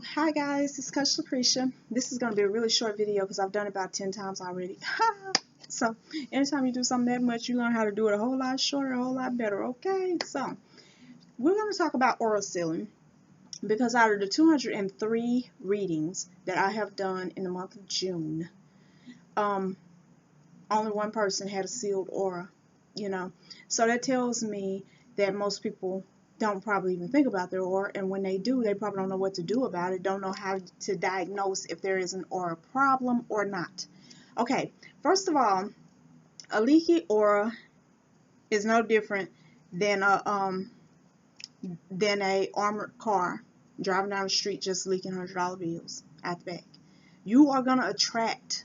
Hi guys, it's Coach Lacresha. This is going to be a really short video because I've done it about 10 times already. So, anytime you do something that much, you learn how to do it a whole lot shorter, a whole lot better, okay? So, we're going to talk about aura sealing because out of the 203 readings that I have done in the month of June, only one person had a sealed aura, So that tells me that most people don't probably even think about their aura, and when they do, they probably don't know what to do about it, don't know how to diagnose if there is an aura problem or not. Okay, first of all, a leaky aura is no different than a armored car driving down the street just leaking $100 bills out the back. You are going to attract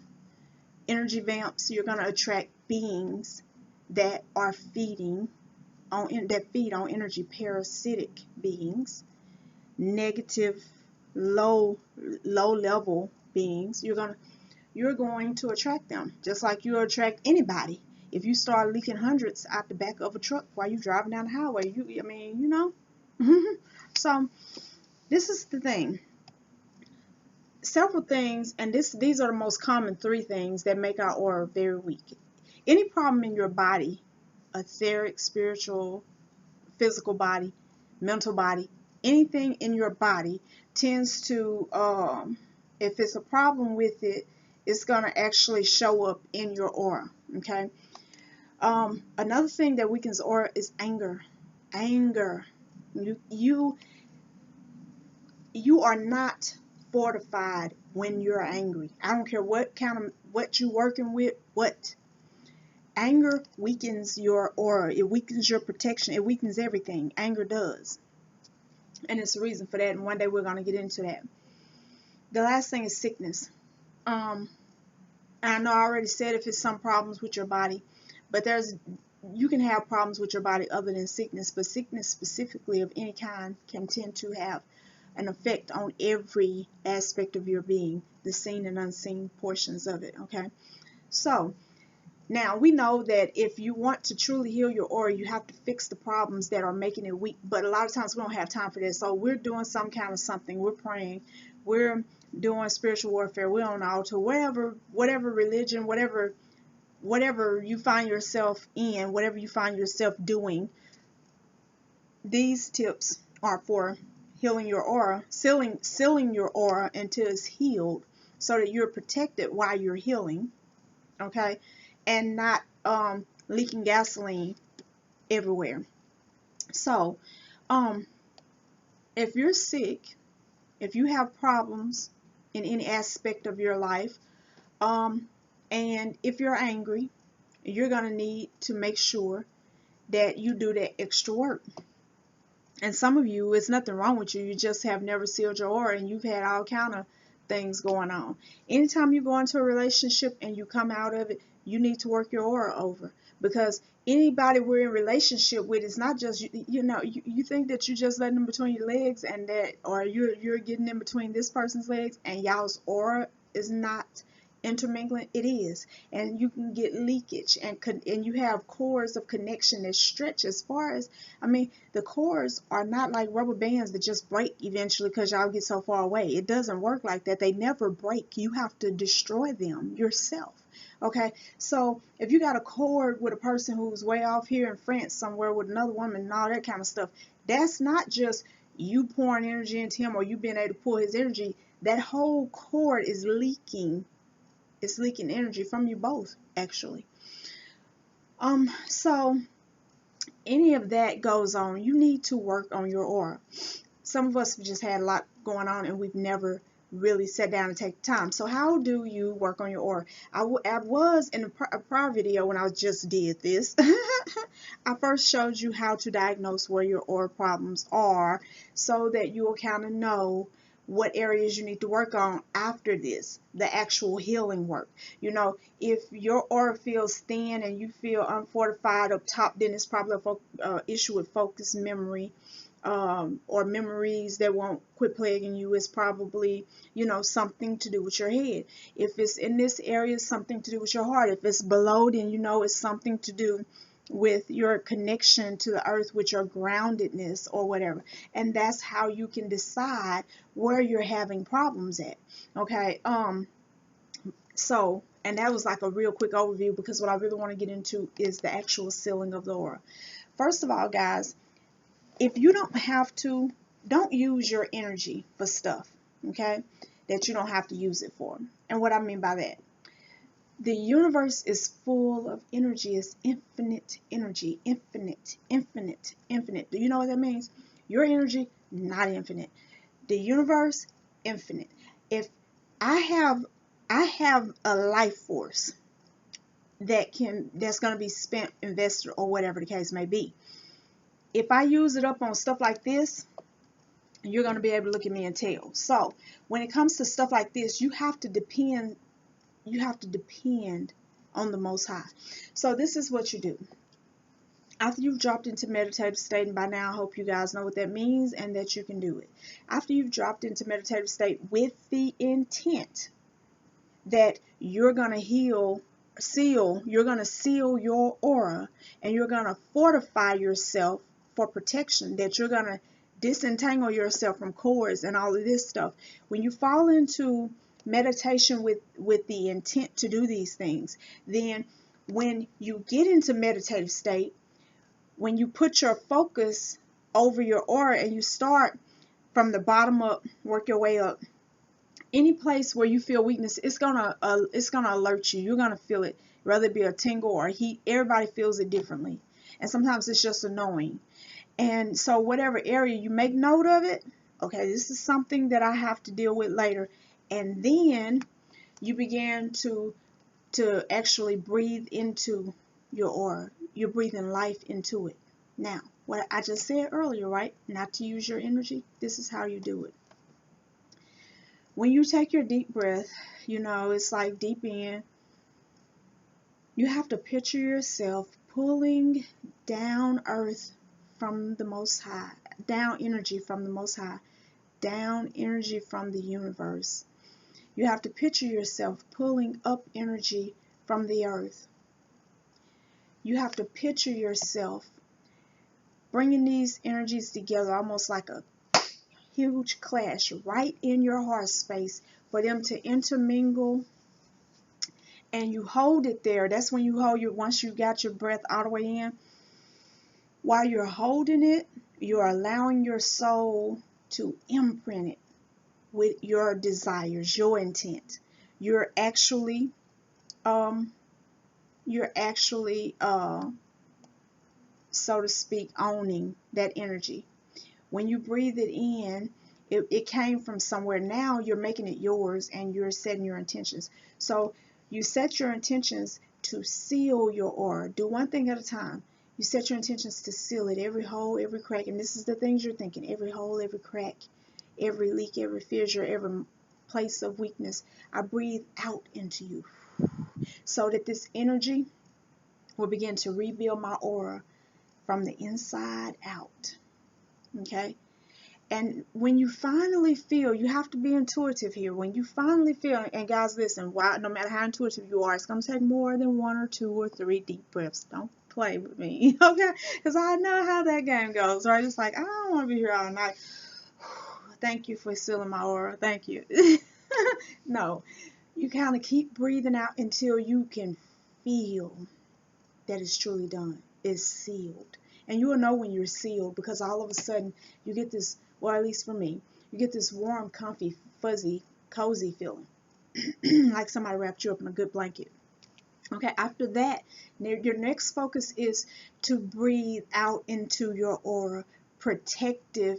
energy vamps. You're going to attract beings that are feeding that feed on energy, parasitic beings, negative, low level beings. You're going to attract them, just like you attract anybody. If you start leaking hundreds out the back of a truck while you're driving down the highway, So this is the thing. Several things, and these are the most common three things that make our aura very weak. Any problem in your body, etheric, spiritual, physical body, mental body, anything in your body tends to, if it's a problem with it, it's going to actually show up in your aura, okay? Another thing that weakens aura is anger. Anger. You are not fortified when you're angry. I don't care what you're working with, what. Anger weakens your aura. It weakens your protection. It weakens everything. Anger does. And it's a reason for that. And one day we're going to get into that. The last thing is sickness. I know I already said if it's some problems with your body. But you can have problems with your body other than sickness. But sickness specifically of any kind can tend to have an effect on every aspect of your being. The seen and unseen portions of it. Okay. So now, we know that if you want to truly heal your aura, you have to fix the problems that are making it weak. But a lot of times we don't have time for this. So we're doing some kind of something. We're praying. We're doing spiritual warfare. We're on the altar. Whatever religion, whatever you find yourself in, whatever you find yourself doing, these tips are for healing your aura, sealing your aura until it's healed so that you're protected while you're healing. Okay? And not leaking gasoline everywhere. So, if you're sick, if you have problems in any aspect of your life, and if you're angry, you're going to need to make sure that you do that extra work. And some of you, it's nothing wrong with you. You just have never sealed your aura, and you've had all kind of things going on. Anytime you go into a relationship and you come out of it, you need to work your aura over, because anybody we're in relationship with is not just you think that you just letting them between your legs, and that, or you're getting in between this person's legs, and y'all's aura is not intermingling. It is, and you can get leakage, and you have cords of connection that stretch as far as, the cords are not like rubber bands that just break eventually because y'all get so far away. It doesn't work like that. They never break. You have to destroy them yourself. Okay, so if you got a cord with a person who's way off here in France somewhere with another woman and all that kind of stuff, that's not just you pouring energy into him or you being able to pull his energy. That whole cord is leaking. It's leaking energy from you both, actually. So any of that goes on, you need to work on your aura. Some of us have just had a lot going on and we've never really sat down and take time. So how do you work on your aura? I was in a prior video when I just did this. I first showed you how to diagnose where your aura problems are so that you will kind of know what areas you need to work on after this, the actual healing work. If your aura feels thin and you feel unfortified up top, then it's probably an issue with focus, memory, or memories that won't quit plaguing you. Is probably, something to do with your head. If it's in this area, it's something to do with your heart. If it's below, then it's something to do with your connection to the earth, with your groundedness or whatever. And that's how you can decide where you're having problems at. Okay. So, and that was like a real quick overview, because what I really want to get into is the actual sealing of the aura. First of all, guys, if you don't have to, don't use your energy for stuff, okay, that you don't have to use it for. And what I mean by that, the universe is full of energy. It's infinite energy, infinite, infinite, infinite. Do you know what that means? Your energy, not infinite. The universe, infinite. If I have a life force that's going to be spent, invested, or whatever the case may be. If I use it up on stuff like this, you're going to be able to look at me and tell. So when it comes to stuff like this, you have to depend on the Most High. So this is what you do. After you've dropped into meditative state, and by now I hope you guys know what that means and that you can do it. After you've dropped into meditative state with the intent that you're going to you're going to seal your aura, and you're going to fortify yourself for protection, that you're going to disentangle yourself from cords and all of this stuff. When you fall into meditation with the intent to do these things, then when you get into meditative state, when you put your focus over your aura and you start from the bottom up, work your way up, any place where you feel weakness, it's gonna alert you. You're gonna feel it, whether it be a tingle or a heat. Everybody feels it differently, and sometimes it's just annoying. And so whatever area, you make note of it. Okay, this is something that I have to deal with later. And then you begin to actually breathe into your aura. You're breathing life into it. Now, what I just said earlier, right? Not to use your energy. This is how you do it. When you take your deep breath, it's like deep in. You have to picture yourself pulling down earth from the Most High, down energy from the Most High, down energy from the universe. You have to picture yourself pulling up energy from the earth. You have to picture yourself bringing these energies together, almost like a huge clash right in your heart space, for them to intermingle, and you hold it there. That's when you hold once you got your breath all the way in. While you're holding it, you're allowing your soul to imprint it with your desires, your intent. You're actually so to speak, owning that energy. When you breathe it in, it came from somewhere. Now you're making it yours, and you're setting your intentions. So you set your intentions to seal your aura. Do one thing at a time. You set your intentions to seal it, every hole, every crack. And this is the things you're thinking. Every hole, every crack, every leak, every fissure, every place of weakness. I breathe out into you, so that this energy will begin to rebuild my aura from the inside out. Okay? And when you finally feel, you have to be intuitive here. When you finally feel, and guys, listen, no matter how intuitive you are, it's going to take more than 1 or 2 or 3 deep breaths. Don't play with me, okay? Because I know how that game goes, right? It's like, I don't want to be here all night. Thank you for sealing my aura. Thank you. No, you kind of keep breathing out until you can feel that it's truly done. It's sealed. And you will know when you're sealed, because all of a sudden you get this, well, at least for me, you get this warm, comfy, fuzzy, cozy feeling. Like somebody wrapped you up in a good blanket. Okay, after that, your next focus is to breathe out into your aura protective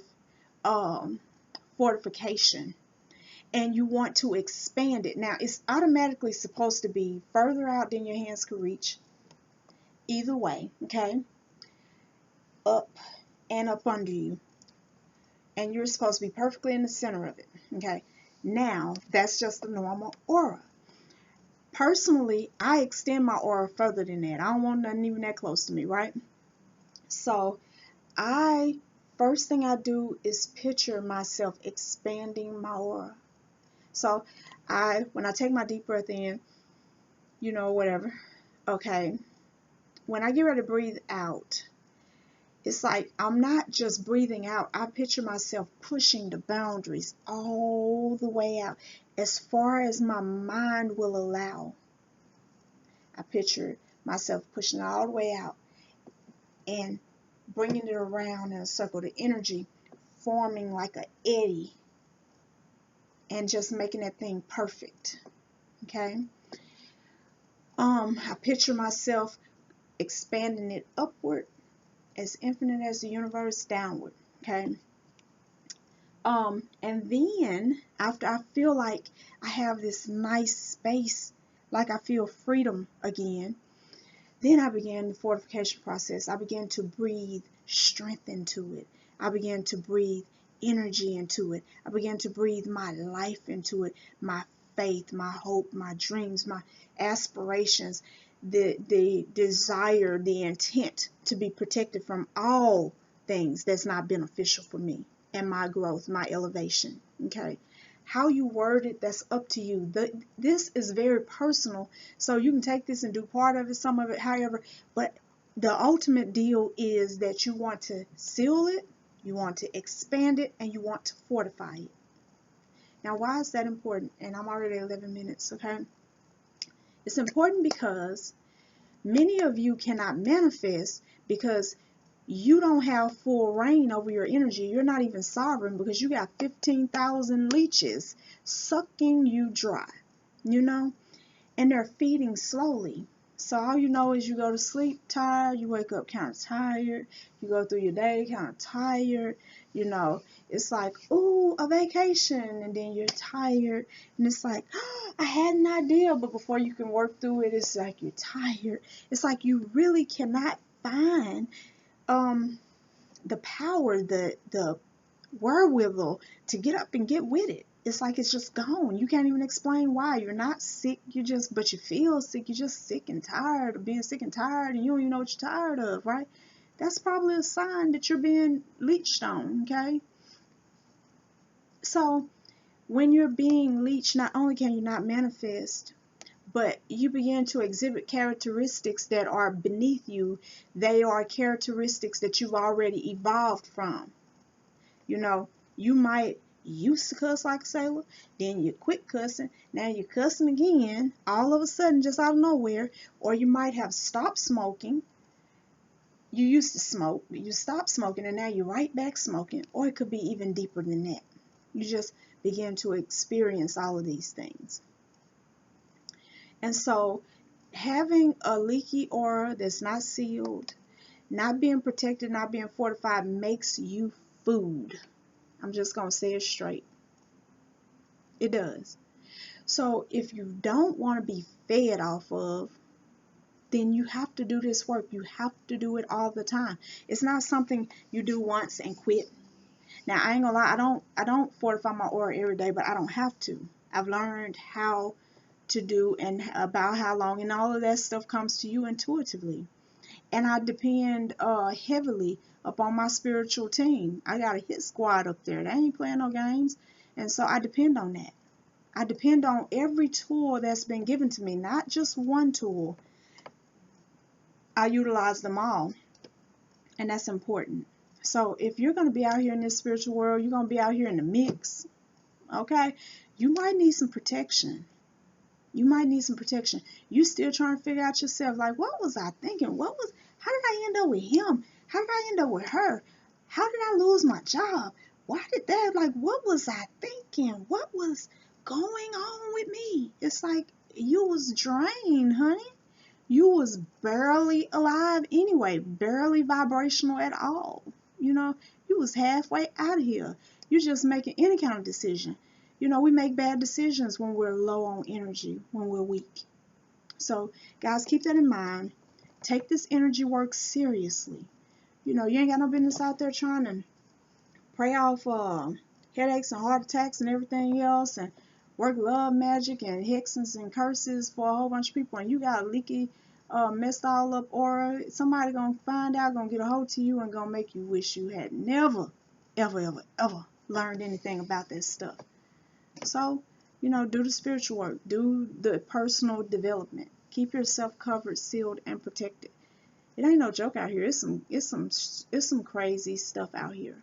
fortification. And you want to expand it. Now, it's automatically supposed to be further out than your hands could reach. Either way, okay? Up and up under you. And you're supposed to be perfectly in the center of it, okay? Now, that's just the normal aura. Personally, I extend my aura further than that. I don't want nothing even that close to me, right? So, first thing I do is picture myself expanding my aura. So, when I take my deep breath in, whatever, okay, when I get ready to breathe out, it's like I'm not just breathing out. I picture myself pushing the boundaries all the way out, as far as my mind will allow. I picture myself pushing it all the way out and bringing it around in a circle, the energy forming like an eddy and just making that thing perfect. Okay? I picture myself expanding it upward, as infinite as the universe, downward. Okay? And then after I feel like I have this nice space, like I feel freedom again, then I began the fortification process. I began to breathe strength into it. I began to breathe energy into it. I began to breathe my life into it, my faith, my hope, my dreams, my aspirations, the desire, the intent to be protected from all things that's not beneficial for me and my growth, my elevation. Okay? How you word it, that's up to you. This is very personal, so you can take this and do part of it, some of it, however, but the ultimate deal is that you want to seal it, you want to expand it, and you want to fortify it. Now, why is that important? And I'm already at 11 minutes, okay? It's important because many of you cannot manifest because you don't have full reign over your energy. You're not even sovereign because you got 15,000 leeches sucking you dry, you know, and they're feeding slowly. So all you know is you go to sleep tired, you wake up kind of tired, you go through your day kind of tired, you know. It's like, ooh, a vacation, and then you're tired, and it's like, oh, I had an idea, but before you can work through it, it's like you're tired. It's like you really cannot find the power, the wherewithal to get up and get with it. It's like it's just gone. You can't even explain why. You're not sick, but you feel sick. You're just sick and tired of being sick and tired, and you don't even know what you're tired of, right? That's probably a sign that you're being leeched on, okay? So when you're being leeched, not only can you not manifest, but you begin to exhibit characteristics that are beneath you. They are characteristics that you've already evolved from. You know, you might used to cuss like a sailor, then you quit cussing, now you're cussing again, all of a sudden, just out of nowhere. Or you might have stopped smoking. You used to smoke, you stopped smoking, and now you're right back smoking. Or it could be even deeper than that. You just begin to experience all of these things. And so having a leaky aura that's not sealed, not being protected, not being fortified, makes you food. I'm just going to say it straight. It does. So if you don't want to be fed off of, then you have to do this work. You have to do it all the time. It's not something you do once and quit. Now, I ain't gonna lie, I don't fortify my aura every day, but I don't have to. I've learned how to do and about how long, and all of that stuff comes to you intuitively. And I depend heavily upon my spiritual team. I got a hit squad up there. They ain't playing no games. And so I depend on that. I depend on every tool that's been given to me, not just one tool. I utilize them all. And that's important. So if you're going to be out here in this spiritual world, you're going to be out here in the mix. Okay? You might need some protection. You might need some protection. You still trying to figure out yourself, like, what was I thinking? How did I end up with him? How did I end up with her? How did I lose my job? Why did that, like, what was I thinking? What was going on with me? It's like you was drained, honey. You was barely alive anyway, barely vibrational at all. You know, you was halfway out of here. You're just making any kind of decision. You know, we make bad decisions when we're low on energy, when we're weak. So, guys, keep that in mind. Take this energy work seriously. You know, you ain't got no business out there trying to pray off headaches and heart attacks and everything else, and work love magic and hexes and curses for a whole bunch of people, and you got a leaky, messed all up aura. Somebody gonna find out, gonna get a hold to you, and gonna make you wish you had never, ever learned anything about that stuff. So, you know, do the spiritual work, do the personal development, keep yourself covered, sealed, and protected. it ain't no joke out here. It's some crazy stuff out here.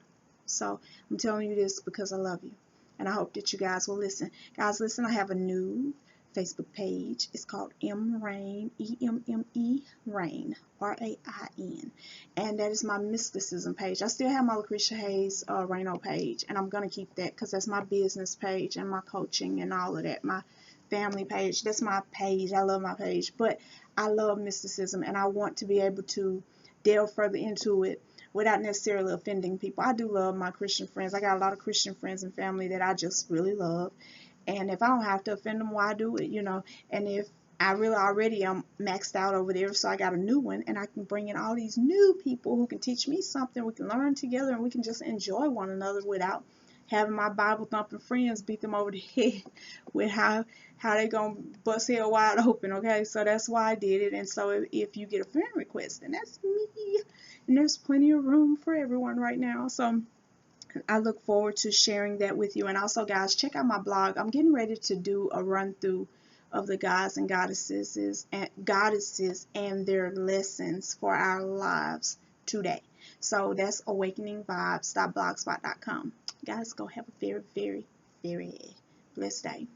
So I'm telling you this because I love you, and I hope that you guys will listen. Guys, listen, I have a new Facebook page. It's called M Rain, EMME Rain, RAIN, and that is my mysticism page. I still have my Lacresha Hayes Rayno page, and I'm gonna keep that because that's my business page and my coaching and all of that. My family page, that's my page. I love my page, but I love mysticism, and I want to be able to delve further into it without necessarily offending people. I do love my Christian friends. I got a lot of Christian friends and family that I just really love. And if I don't have to offend them, why do it, you know? And if I really already am maxed out over there, so I got a new one, and I can bring in all these new people who can teach me something. We can learn together, and we can just enjoy one another without having my Bible thumping friends beat them over the head with how they gonna bust hell wide open. Okay, so that's why I did it. And so if you get a friend request, then that's me, and there's plenty of room for everyone right now. So I look forward to sharing that with you. And also, guys, check out my blog. I'm getting ready to do a run through of the gods and goddesses and their lessons for our lives today. So that's awakeningvibes.blogspot.com. Guys, go have a very, very, very blessed day.